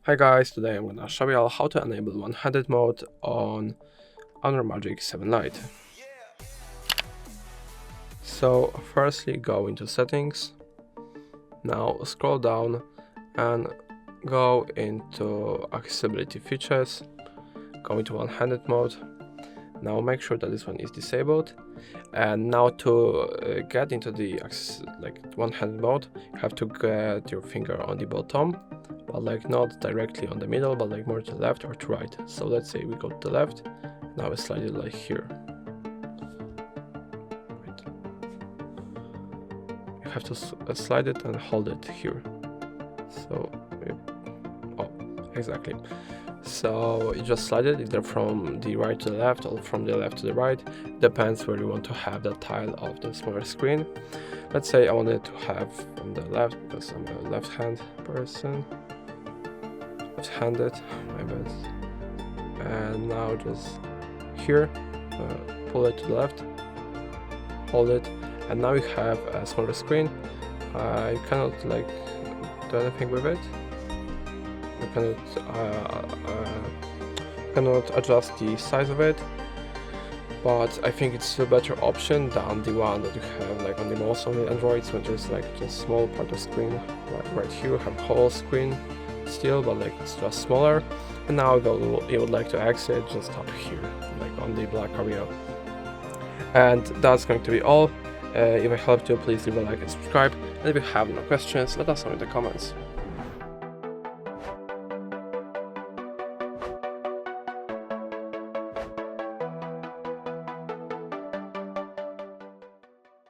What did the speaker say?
Hi guys, today I'm gonna show you how to enable one-handed mode on Unreal Magic 7 Lite. So firstly go into settings, now scroll down and go into accessibility features, go into one-handed mode. Now make sure that this one is disabled, and now to get into the one-handed mode, you have to get your finger on the bottom, but not directly on the middle, but more to the left or to right. So let's say we go to the left, now we slide it here. Right. You have to slide it and hold it here. So, exactly. So you just slide it either from the right to the left or from the left to the right, depends where you want to have the tile of the smaller screen. Let's say I wanted to have from the left because I'm a left-hand person. Left-handed, my bad. And now just here, pull it to the left, hold it, and now you have a smaller screen. You cannot do anything with it. You cannot adjust the size of it, but I think it's a better option than the one that you have on the most on the Androids, when there's just small part of screen. Right here you have whole screen still, but it's just smaller. And now you would like to exit, just up here, on the black area. And that's going to be all. If I helped you, please leave a like and subscribe. And if you have no questions, let us know in the comments.